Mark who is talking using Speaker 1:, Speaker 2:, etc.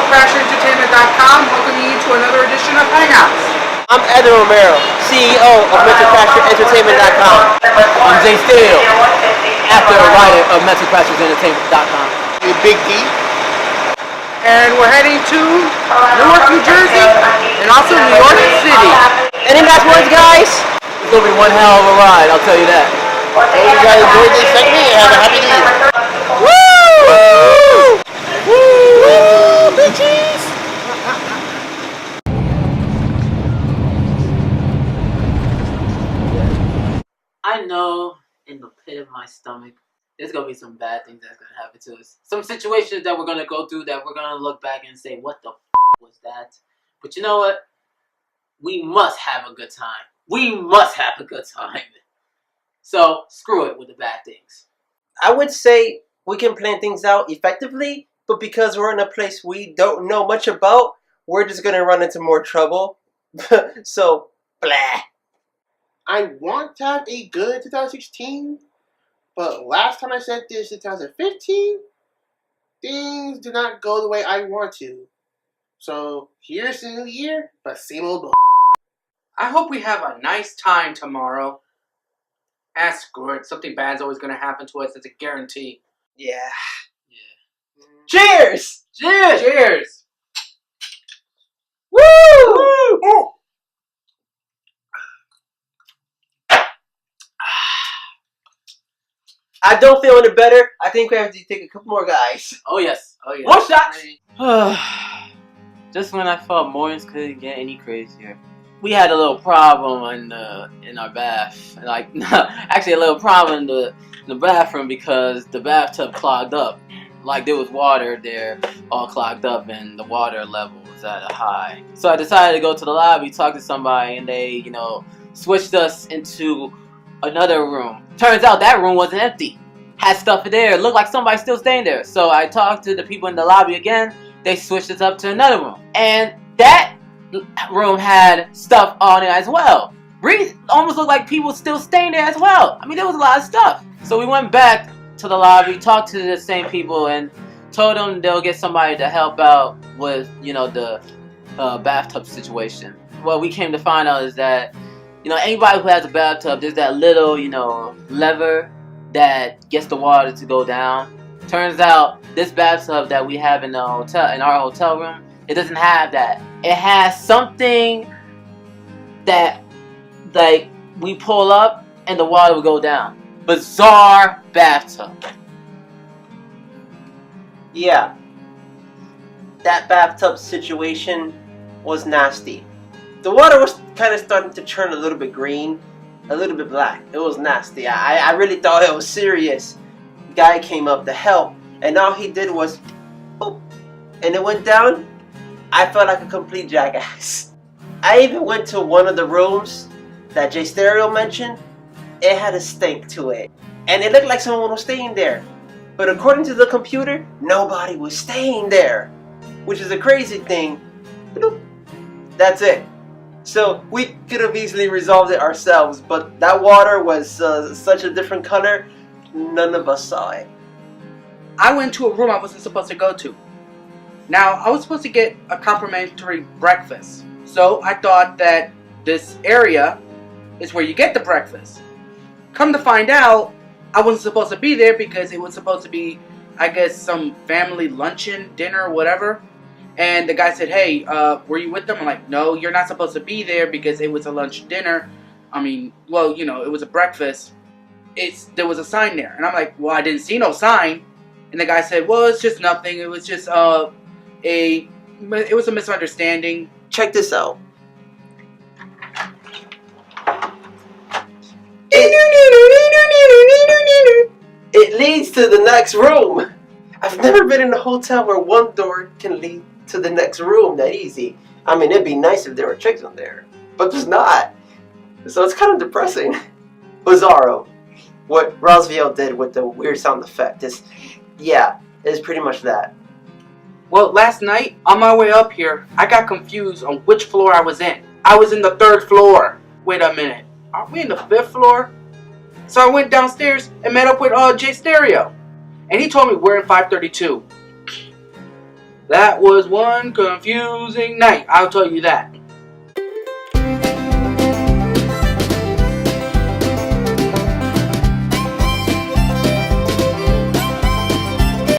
Speaker 1: MentalCrashEntertainment.com, welcoming you to another edition of Hangouts.
Speaker 2: I'm E.Romero, CEO of MentalCrashEntertainment.com.
Speaker 3: I'm Jay Steele, actor and writer of MentalCrashEntertainment.com.
Speaker 2: You Big D.
Speaker 1: And we're heading to Newark, New Jersey, and also New York City.
Speaker 2: Any last words, guys?
Speaker 3: It's going to be one hell of a ride, I'll tell you that.
Speaker 2: Hope you guys enjoyed this segment and have a happy New Year.
Speaker 3: Woo! Woo! Bitches! I know in the pit of my stomach there's going to be some bad things that's going to happen to us. Some situations that we're going to go through that we're going to look back and say, what the was that? But you know what? We must have a good time. We must have a good time. So, screw it with the bad things.
Speaker 2: I would say we can plan things out effectively, but because we're in a place we don't know much about, we're just going to run into more trouble. So, blah.
Speaker 4: I want to have a good 2016, but last time I said this, 2015, things do not go the way I want to. So, here's the new year, but same old bull.
Speaker 1: I hope we have a nice time tomorrow. Screw it. Something bad's always going to happen to us. It's a guarantee.
Speaker 2: Yeah. Cheers!
Speaker 1: Cheers! Cheers!
Speaker 2: Woo!
Speaker 1: Woo!
Speaker 2: I don't feel any better. I think we have to take a couple more, guys.
Speaker 3: Oh yes. Oh yes.
Speaker 2: More shots!
Speaker 3: Just when I thought mornings couldn't get any crazier, we had a little problem in our bath. Like, actually a little problem in the bathroom because the bathtub clogged up. Like there was water there, all clogged up, and the water level was at a high. So I decided to go to the lobby, talk to somebody, and they, switched us into another room. Turns out that room wasn't empty. Had stuff in there. It looked like somebody still staying there. So I talked to the people in the lobby again. They switched us up to another room. And that room had stuff on it as well. Almost looked like people still staying there as well. I mean, there was a lot of stuff. So we went back to the lobby, talked to the same people, and told them they'll get somebody to help out with, the bathtub situation. What we came to find out is that, anybody who has a bathtub, there's that little, lever that gets the water to go down. Turns out this bathtub that we have in our hotel room, it doesn't have that. It has something that, like, we pull up and the water will go down. Bizarre bathtub.
Speaker 2: Yeah. That bathtub situation was nasty. The water was kind of starting to turn a little bit green, a little bit black. It was nasty. I really thought it was serious. The guy came up to help, and all he did was boop, and it went down. I felt like a complete jackass. I even went to one of the rooms that Jay Stereo mentioned. It had a stink to it, and it looked like someone was staying there. But according to the computer, nobody was staying there, which is a crazy thing. Bloop. That's it. So we could have easily resolved it ourselves, but that water was such a different color, none of us saw it.
Speaker 1: I went to a room I wasn't supposed to go to. Now, I was supposed to get a complimentary breakfast. So I thought that this area is where you get the breakfast. Come to find out, I wasn't supposed to be there because it was supposed to be, I guess, some family luncheon, dinner, whatever. And the guy said, hey, were you with them? I'm like, no, you're not supposed to be there because it was a lunch dinner. I mean, well, it was a breakfast. There was a sign there. And I'm like, well, I didn't see no sign. And the guy said, well, it's just nothing. It was just it was a misunderstanding.
Speaker 2: Check this out. It leads to the next room. I've never been in a hotel where one door can lead to the next room that easy. I mean, it'd be nice if there were chicks in there, but there's not. So it's kind of depressing. Bizarro. What Rosville did with the weird sound effect is, yeah, it's pretty much that.
Speaker 1: Well, last night, on my way up here, I got confused on which floor I was in. I was in the 3rd floor. Wait a minute. Aren't we in the 5th floor? So I went downstairs and met up with Jay Stereo. And he told me we're in 532. That was one confusing night, I'll tell you that.